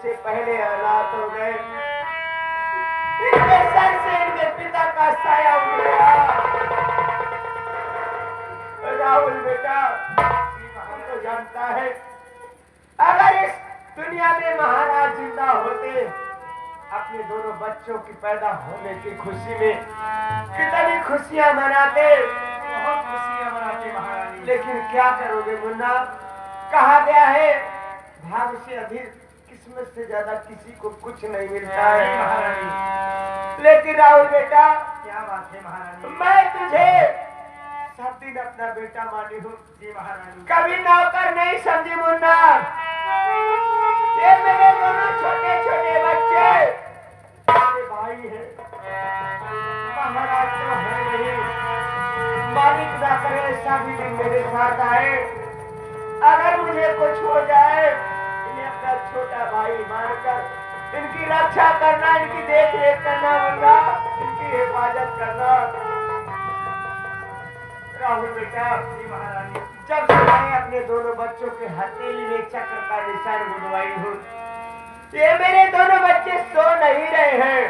से पहले हालात हो गए। इनके सर से इनके पिता का साया उड़ गया। राहुल बेटा, हम तो जानता है अगर इस दुनिया में महाराज जिंदा होते, अपने दोनों बच्चों की पैदा होने की खुशी में कितनी खुशियां मनाते, बहुत खुशियां मनाते महारानी। लेकिन क्या करोगे मुन्ना, कहा गया है भाग्य से अधिक किस्मत से ज्यादा किसी को कुछ नहीं मिलता है महारानी। लेकिन राहुल बेटा, क्या बात है महारानी? मैं तुझे सब दिन अपना बेटा मानी हूँ। जी महारानी। कभी नौकर नहीं समझी मुन्ना। ये मेरे दोनों छोटे छोटे बच्चे मेरे भाई हैं। महाराज तो है नहीं, मालिक ना करे ऐसा भी दिन मेरे साथ आए। अगर मुझे कुछ हो जाए, इन्हें अपना छोटा भाई मानकर इनकी रक्षा करना, इनकी देख रेख करना मुन्ना, इनकी हिफाजत करना। राहुल बेटा, जी महारानी। जब से मैं अपने दोनों बच्चों के हथेली में चक्र का निशान बुनवाई हूँ, ये मेरे दोनों बच्चे सो नहीं रहे हैं,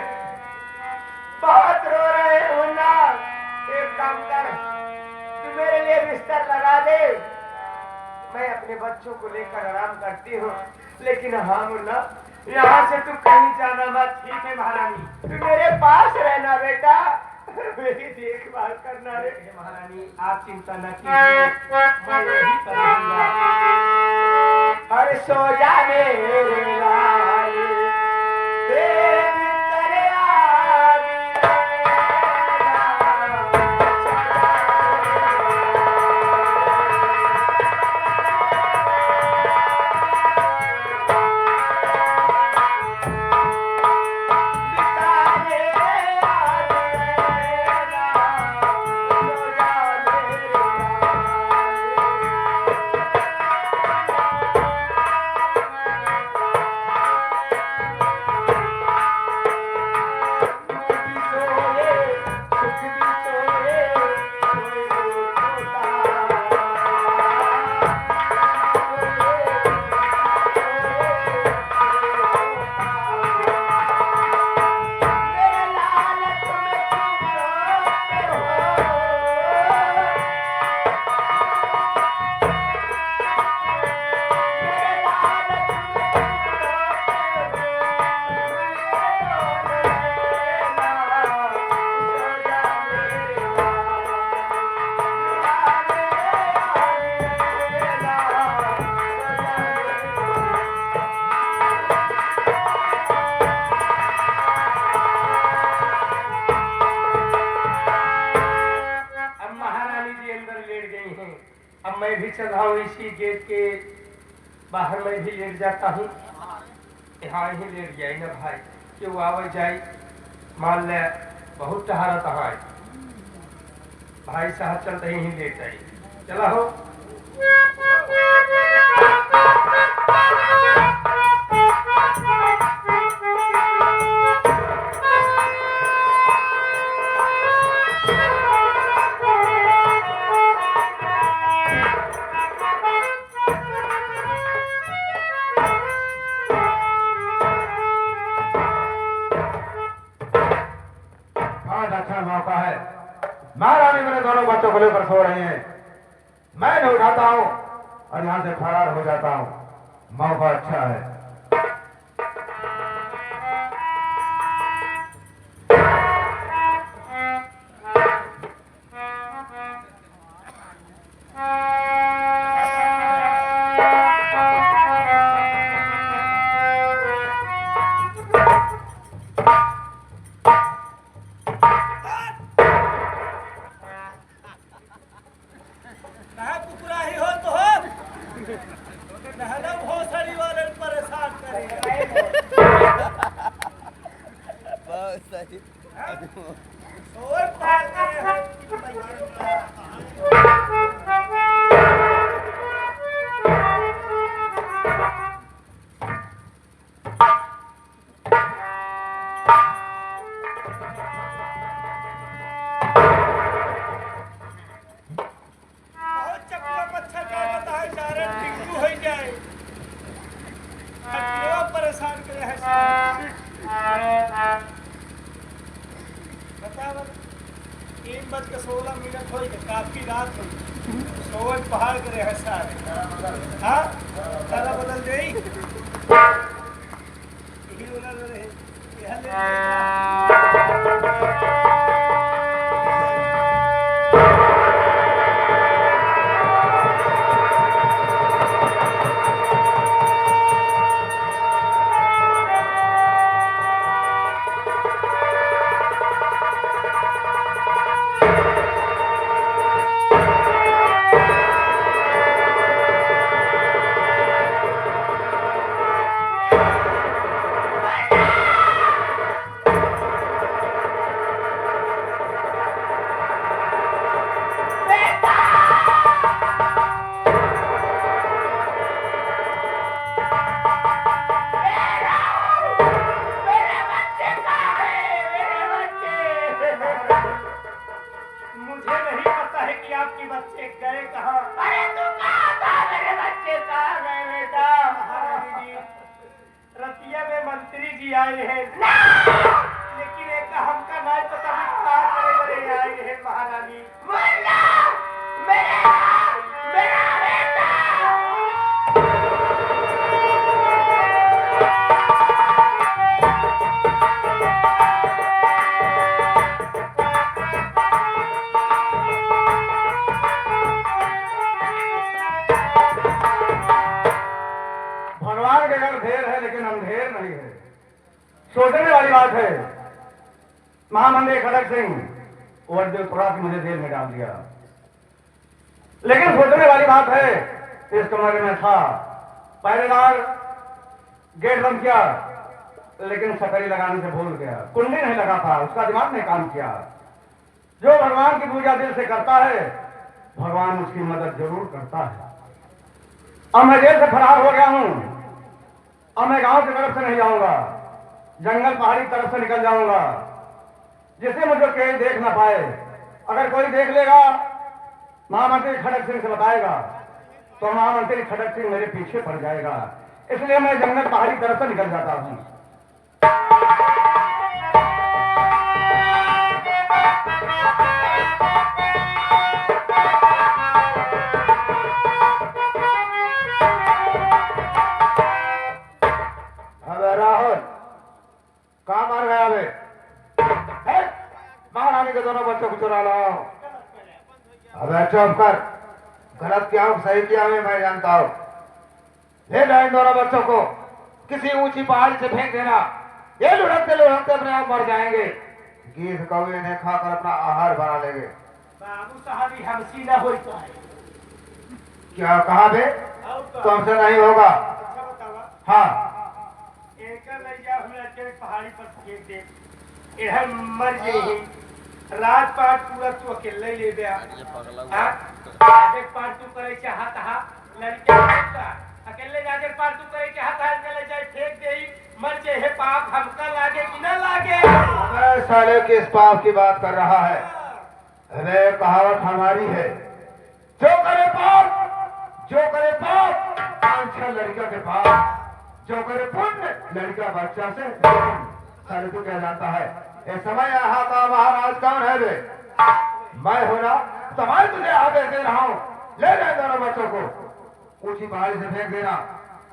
बहुत रो रहे हैं मुन्ना। एक काम कर, तू मेरे लिए बिस्तर लगा दे, मैं अपने बच्चों को लेकर आराम करती हूँ। लेकिन हाँ मुन्ना, यहाँ से तू कहीं जाना मत। ठीक है महारानी। तू मेरे पास रहना बेटा, मेरी देखभाल करना रे। महारानी आप चिंता न कीजिए, मैं यही करूंगा। हर सो जा मेरे लाल, तेरे मित्र यार। अब मैं भी चल रहा हूँ इसी गेट के बाहर, मैं भी लेट जाता हूँ। यहाँ ही लेट जाए ना भाई, क्यों आवे जाए, मान ले बहुत टहारत है भाई साहब, चलते ही लेट जाए। चला हो मौका है। महारानी मेरे दोनों बच्चों को लेकर सो रही हैं, मैं इन्हें उठाता हूँ और यहाँ से फरार हो जाता हूँ। मौका अच्छा है। परेशान करे है बताओ 3:16 हो काफी रात हो सोवन पहाड़ करे है सारे हाँ सारा बदल गई यही उलर रहे यह ले मुझे नहीं पता है कि आपके बच्चे गए कहाँ अरे तू कहाँ था? मेरे बच्चे कहाँ गए बेटा? महारानी जी रतिया में मंत्री जी आए हैं लेकिन एक हमका नहीं पता भी कहाँ करे करे आए हैं महारानी मुन्ना! मेरा बेटा! भगवान के घर ढेर है लेकिन अंधेर नहीं है। सोचने वाली बात है। महामंत्री खड़क सिंह और जो थोड़ा सी मुझे जेल में डाल दिया, लेकिन सोचने वाली बात है इस कमरे में था पहरेदार, गेट बंद किया लेकिन सकरी लगाने से भूल गया, कुंडी नहीं लगा था, उसका दिमाग ने काम किया। जो भगवान की पूजा दिल से करता है भगवान उसकी मदद जरूर करता है। अब मैं जेल से फरार हो गया हूं, अब मैं गांव की तरफ से नहीं जाऊंगा, जंगल पहाड़ी तरफ से निकल जाऊंगा, जिससे मुझे कोई देख ना पाए। अगर कोई देख लेगा महामंत्री खड़क सिंह से बताएगा तो महामंत्री खड़क सिंह मेरे पीछे पड़ जाएगा, इसलिए मैं जंगल पहाड़ी तरफ से निकल जाता हूं। अबे राहुल कहाँ मार गया? अबे महारानी के दोनों बच्चों को चुरा लाओ। अबे चुप कर, गलत किया हूं सही किया हूं मैं जानता हूं। ले जाए इन दोनों बच्चों को किसी ऊंची पहाड़ी से फेंक देना, ये लुढ़कते अपने आप मर जाएंगे। गीत कौवे इन्हें खाकर अपना आहार बना लेंगे। बाबू साहब ही हमसी ना हो तो है क्या कहा बे? और तो तुमसे नहीं होगा। अच्छा बतावा हाँ एक ले जा हमरा के पहाड़ी पर फेंक दे इधर मर जाई रात पाट पूरा तू अकेले ले दे हां एक पाट तू करे चाहत हा लड़का अकेले जाके पाट तू करे चाहत हा अकेले जाए फेंक देई मर जाए है पाप हमका लागे कि ना लागे अबे साले किस पाप की बात कर रहा है? अरे कहावत हमारी है, जो करे पाप आंछा लड़का के पाप, जो करे पुण्य लड़का बच्चा से। साले तू क्या जानता है इस समय यहाँ का महाराज कौन है बे? मैं हो ना, तो मैं तुझे आदेश दे रहा हूँ, ले जाए दोनों बच्चों को ऊंची पहाड़ी से फेंक देना,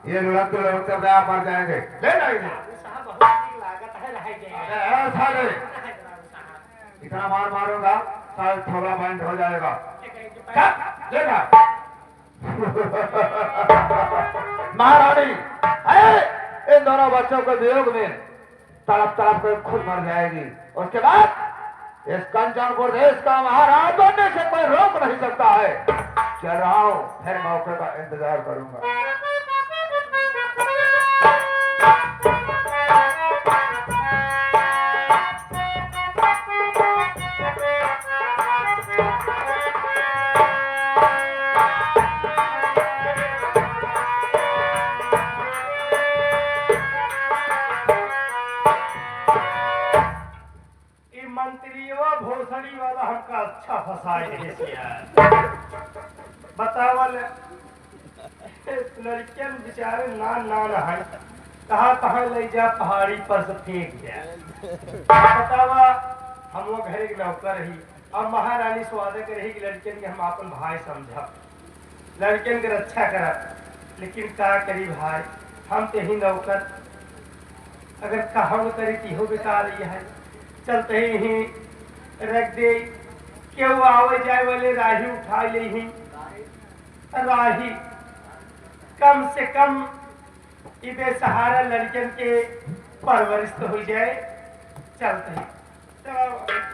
ये लुढ़कते अपने आप मर जाएंगे। ले जाएंगे साहब बहुत लागत है रह जाए साले इतना मार मारूंगा साल थोड़ा बैंड हो जाएगा। ले जा महारानी इन दोनों बच्चों के वियोग में तड़प कर खुद मर जाएगी। उसके बाद इस कंचनपुर देश का महाराज बनने से कोई रोक नहीं सकता है। चल रहा हूं, फिर मौके का इंतजार करूंगा। भोसड़ी वाला हमका अच्छा फसाए है बतावल लड़कियन बेचारे ना है कहाँ कहाँ ले जा, पहाड़ी पर से फेंक जा। बतावा हम लोग घरे के नौकर रही और महारानी स्वादा के रही कि लड़कियन के हम अपन भाई समझा, लड़कियन के रक्षा करा। लेकिन का करी भाई, हम तो ही नौकर, अगर कहम करी तो हो बेकार है, चलते ही रख दे। क्यों आवे जाए वाले राही उठा ले ही, राही कम से कम इबे सहारा लड़कियन के परवरिश तो हो जाए। चलते ही चलो।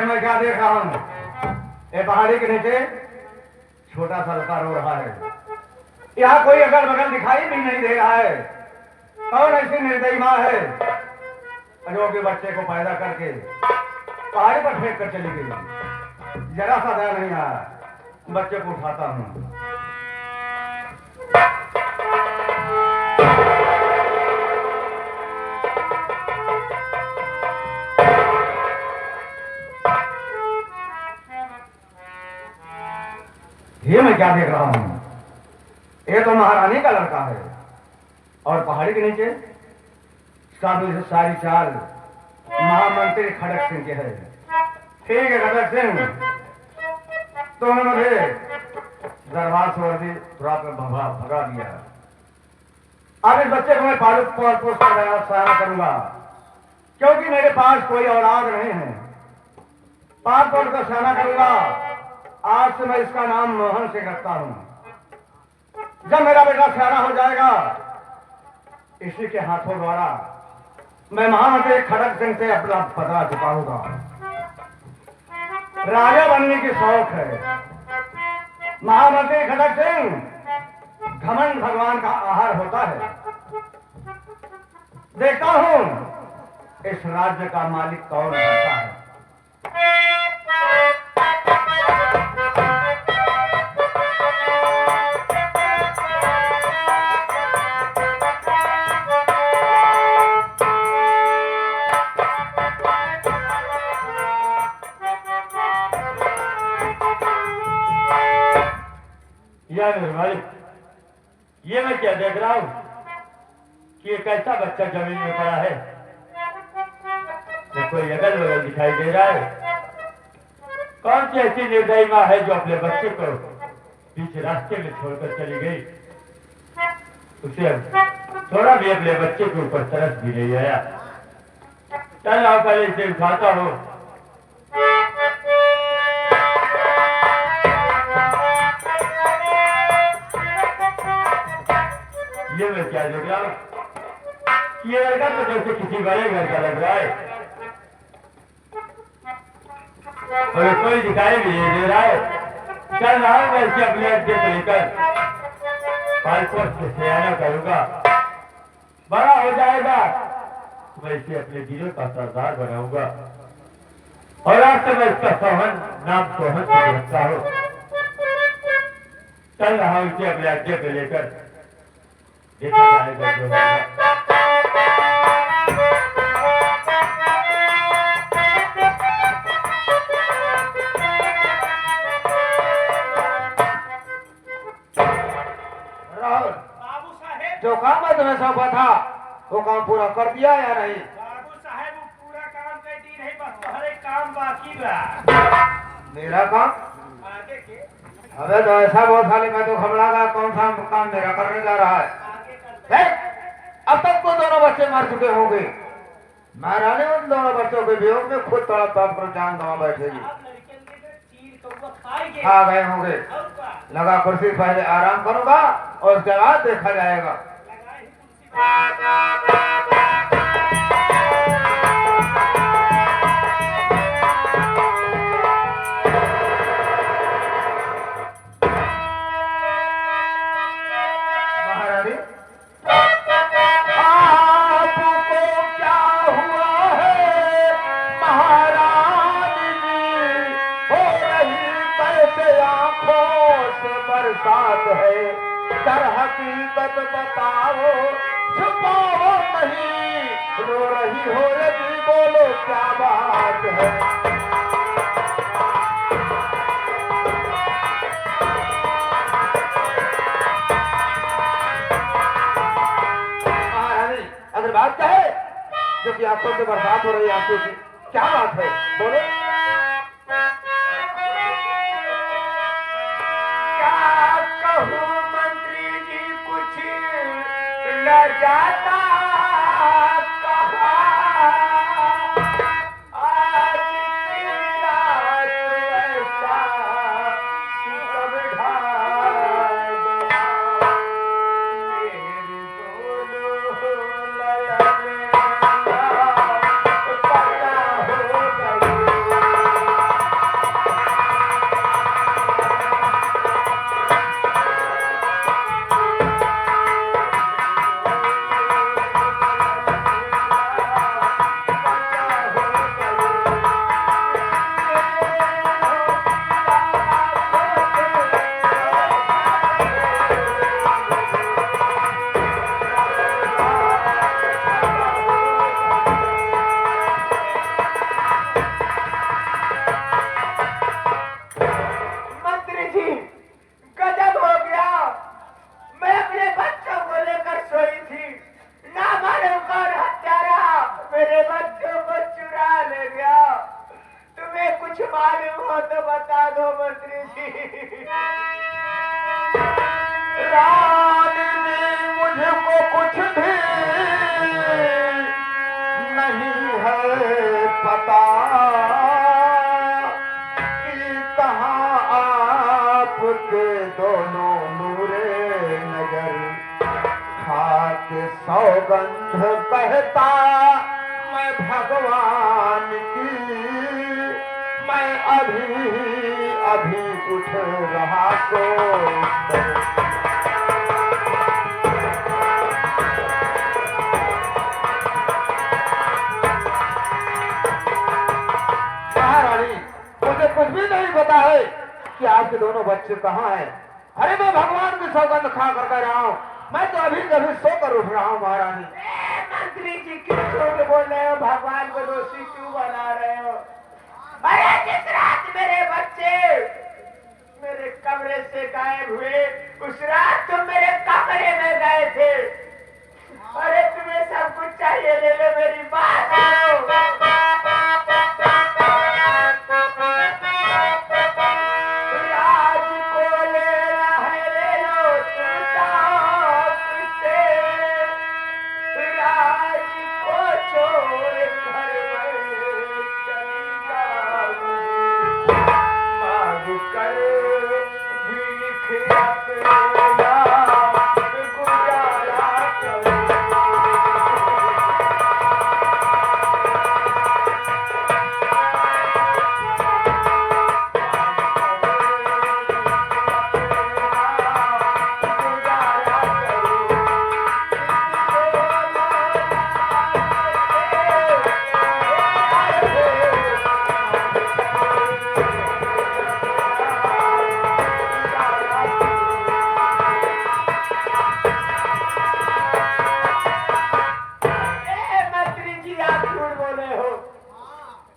मैं क्या देख रहा हूँ, ये पहाड़ी के नीचे छोटा सा लड़का रो रहा है। यहाँ कोई अगल बगल दिखाई भी नहीं दे रहा है। कौन ऐसी निर्दयी माँ है जो कि बच्चे को पैदा करके पहाड़ी पर फेंक कर चली गई। जरा सा दया नहीं आया। बच्चे को उठाता हूँ। ये मैं क्या देख रहा हूं, ये तो महारानी का लड़का है और पहाड़ी के नीचे सारी चाल महामंत्री खड़क सिंह के है। ठीक है खड़क सिंह, तो मुझे दरबार से वर्दी रात में भगा दिया। अब इस बच्चे को मैं पालू पोस कर सहारा करूंगा, क्योंकि मेरे पास कोई औलाद नहीं है। पाल पोस कर सहारा करूंगा। आज से मैं इसका नाम मोहन सिंह रखता हूं। जब मेरा बेटा सियाना हो जाएगा, इसी के हाथों द्वारा मैं महामंत्री खड़क सिंह से अपना पदरा चुकाऊंगा। राजा बनने की शौक है। महामंत्री खड़क सिंह घमंड भगवान का आहार होता है। देखता हूं इस राज्य का मालिक कौन बनता है। मालिक, ये मैं क्या देख रहा हूँ कि एक ऐसा बच्चा जमीन में पड़ा है, तो कोई अगल बगल दिखाई दे रहा है। कौन सी ऐसी निर्दयी माँ है जो अपने बच्चे को बीच रास्ते में छोड़कर चली गई। उसे थोड़ा भी अपने बच्चे के ऊपर तरस भी नहीं आया। चल आओ पहले इसे उठाता हूँ। ये मैं क्या देख रहा हूँ, ये लड़का तो जैसे किसी बड़े घर का लग रहा है और कोई दिखाई भी नहीं दे रहा है। चल रहा हूँ मैं इसे अपने अड्डे पर लेकर पालकोट से सियाना करूंगा। बड़ा हो जाएगा मैं इसे अपने जिले का सरदार बनाऊंगा और आज से मैं इसका सोहन नाम सोहन से रखता हूँ। चल रहा हूँ इसे अपने अड्डे पर लेकर, देखा जाएगा जो होगा। बाबू साहेब, जो काम मैं तुम्हें सौंपा था वो काम पूरा कर दिया या नहीं? बाबू साहेब वो पूरा काम कर दी नहीं, बस तुम्हारे काम बाकी बा। मेरा काम? आगे के अबे तो ऐसा बहुत साले मैं तो घबरा गया, कौन सा काम मेरा करने जा रहा है? आगे कर अब तक वो दोनों बच्चे मर चुके होंगे। महारानी उन दोनों बच्चों के वियोग में खुद तड़प तड़प कर जान गंवा बैठेगी। आप लड़के के चीर कौवा खाएंगे। खा गए होंगे। और क्या? लगा कुर्सी, पहले आराम करूंगा और उसके बाद देखा जाएगा। लगाए ही कुर्सी पर। महारानी आपको क्या हकीकत बताओ, छुपाओ नहीं, रो रही हो यदि बोलो क्या बात है। महारानी, अगर बात क्या है जो कि आंखों से बर्बाद हो रही आंसू की, क्या बात है बोलो। क्या कहूँ मंत्री जी, कुछ न जाता कहा, आज की रात ऐसा सितम ढा गया, मेरी दोनों ललने पता हो गई। मंत्री जी, गजब हो गया। मैं अपने बच्चों को लेकर सोई थी, ना मालूम कौन हत्यारा मेरे बच्चों को चुरा ले गया। तुम्हें कुछ मालूम हो तो बता दो मंत्री जी। रानी ने मुझको कुछ भी नहीं है पता कि कहाँ आपके दोनों नूरे नजर, खाके सौगंध कहता मैं भगवान की, मैं अभी अभी उठ रहा सोच। महारानी, मुझे कुछ भी नहीं पता है कि आपके दोनों बच्चे कहाँ हैं। अरे मैं भगवान की सौगंध खा कर कह रहा हूँ, मैं तो अभी कभी सोकर उठ रहा हूँ महारानी। मंत्री जी क्यों झूठ बोल रहे हो, भगवान को दोषी क्यों बना रहे हो? अरे जिस रात मेरे बच्चे मेरे कमरे से गायब हुए, उस रात तुम मेरे कमरे में गए थे। अरे तुम्हें सब कुछ चाहिए, ले लो, मेरी बात सुनो। राज को लेना है ले लो, तुम ताप से राज को छोड़ घर में चली जाऊंगी, मांग कर भीख अपना गुजारा करूं। मंत्री जी, आप झूठ बोले हो।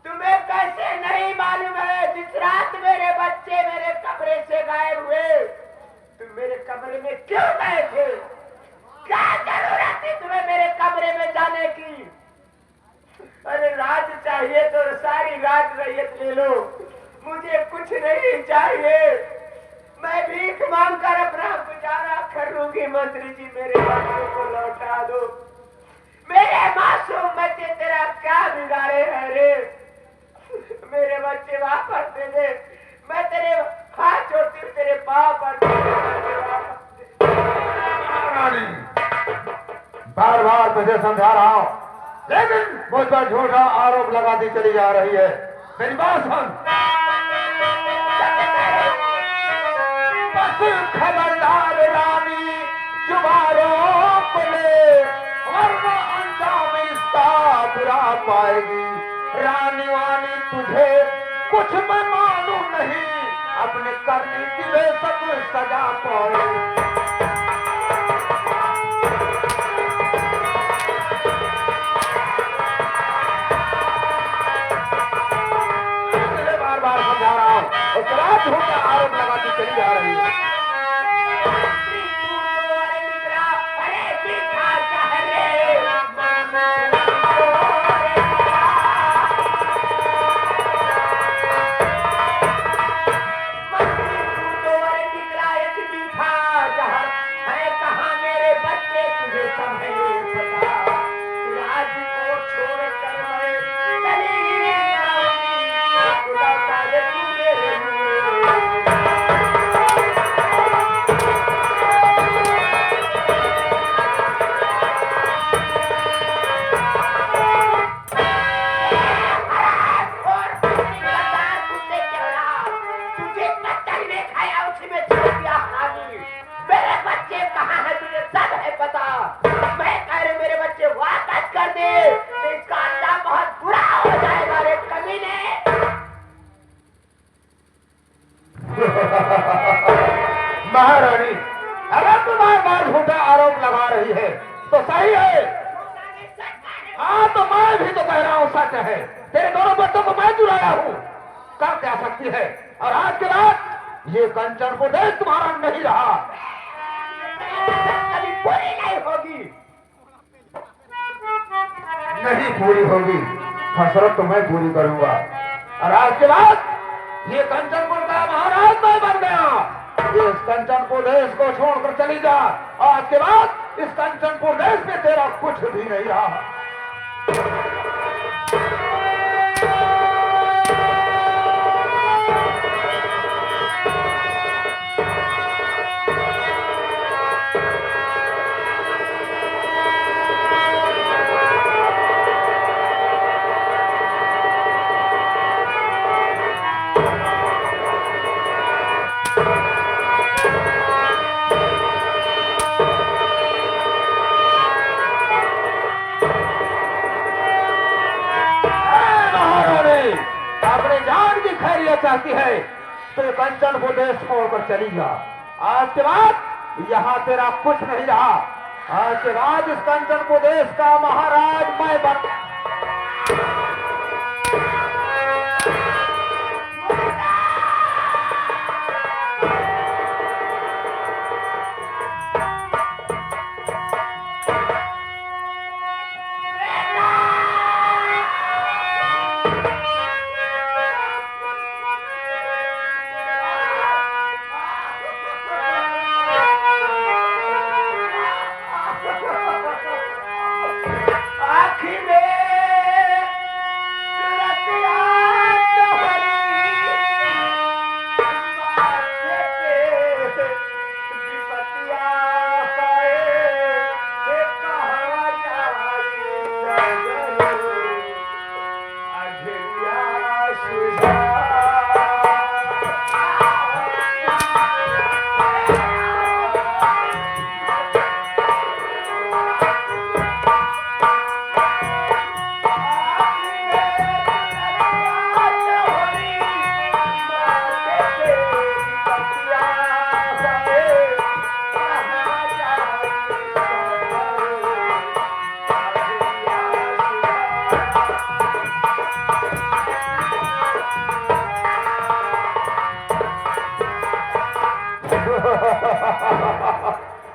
तुम्हें कैसे नहीं मालूम है, जिस रात मेरे बच्चे मेरे कमरे से गायब हुए, तुम मेरे कमरे में क्यों गए थे? क्या जरूरत थी तुम्हें मेरे कमरे में जाने की? अरे राज चाहिए तो सारी रात रैयत ले लो, मुझे कुछ नहीं चाहिए। मैं भीख मांगकर अपना गुजारा कर लूंगी। मंत्री जी, मेरे बच्चों को लौटा दो। मेरे मासूम बच्चे तेरा क्या बिगाड़े हैं रे? मेरे बच्चे वापस दे दे। मैं तेरे हाथ जोड़ती हूँ, तेरे पाँव पर रानी, बार बार तुझे समझा रहा हूँ, लेकिन मुझ पर झूठा आरोप लगाती चली जा रही है। मेरी बात सुन। बस खबरदार रानी, जुबानों को ले, वरना अंजाम इसका बुरा पाएगी। रानी वानी तुझे कुछ मैं मालूम नहीं, अपने करने की बेशक सजा पाए। है कहाँ मेरे बच्चे तुझे सब है ये पता राज को छोड़ कर मैं चली लौटा दे तू मेरे महारानी, अगर तुम बार झूठा आरोप लगा रही है तो सही है। हाँ तो मैं भी तो कह रहा हूँ सच है। तेरे दोनों बच्चों को मैं चुराया हूँ, कर क्या सकती है। और आज के बाद ये कंचन को देश तुम्हारा नहीं रहा। कभी पूरी नहीं होगी। नहीं पूरी होगी, हसरत तो मैं पूरी करूंगा। और आज के बाद ये कंचनपुर का महाराज मैं बन गया। इस कंचनपुर देश को छोड़कर चली जा। आज के बाद इस कंचनपुर देश में तेरा कुछ भी नहीं रहा। अपने जान की खैरियत चाहती है तो कंचनपुर देश छोड़कर चली जा। आज के बाद यहाँ तेरा कुछ नहीं रहा। आज के बाद इस कंचनपुर देश का महाराज मैं बन।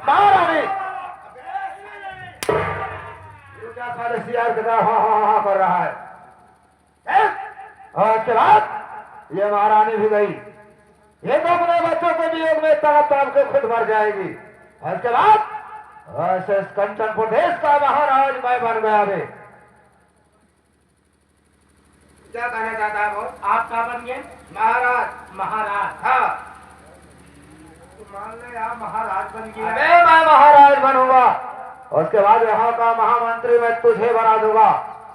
महारानी क्या सारे सियार के तरह हाँ कर रहा है। और उसके बाद ये महारानी भी गई। ये तो अपने बच्चों के वियोग में तड़प तड़प के खुद मर जाएगी। और उसके बाद ऐसे कंचनपुर देश का महाराज मैं बन गया। वे क्या कहना चाहता है बोल? आप क्या बन गए? महाराज। महाराज? हाँ। तो मान ले आप महाराज बन गए। मैं महाराज बनूंगा। उसके बाद यहाँ का महामंत्री मैं तुझे बना दूंगा।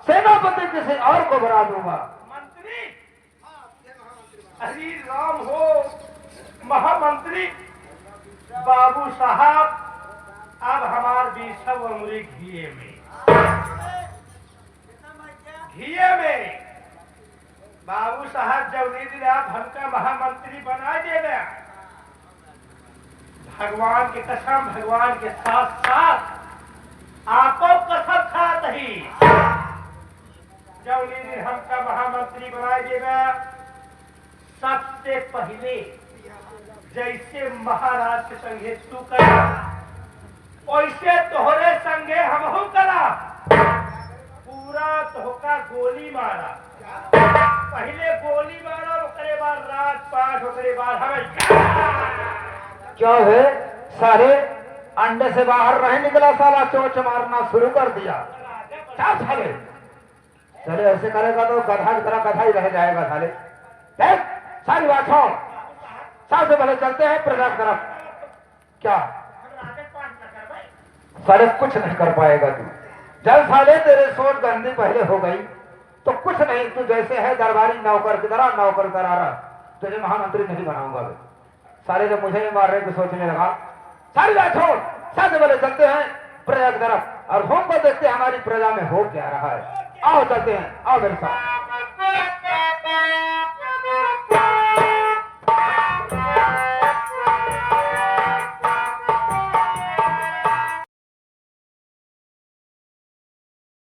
सेनापति किसी और को बना दूंगा। मंत्री? अरे राम हो महामंत्री। बाबू साहब अब हमार भी सब उम्र घिए में बाबू साहब जब दिन आप हमका महामंत्री बना देना, भगवान की कसम, भगवान के साथ साथ आपको कसम खात ही जब दिन हमका महामंत्री बना देना, सबसे पहले जैसे महाराज के संगे तू करा वैसे तोहरे संगे हमहू करा। पूरा तोहका गोली मारा, पहले गोली मारा, ओकरे बाद राजपाट, ओकरे बाद हमें क्या है सारे अंडे से बाहर नहीं निकला साला, चोंच मारना शुरू कर दिया। क्या साले, चले ऐसे करेगा तो गधा की तरह गधा ही रह जाएगा साले। देख सारी बात हो, सबसे पहले चलते हैं प्रजा की तरफ। क्या साले कुछ नहीं कर पाएगा तू, जब साले तेरे सोच गंदी पहले हो गई तो कुछ नहीं, तू जैसे है दरबारी नौकर की तरह नौकर करा रहा, तुझे महामंत्री नहीं बनाऊंगा मैं। सारे जब मुझे ही मारने की सोचने लगा, सारी बात छोड़, सबसे पहले चलते हैं प्रजा की तरफ और हम को देखते हैं हमारी प्रजा में हो क्या रहा है। आओ चलते हैं, आओ मेरे साथ।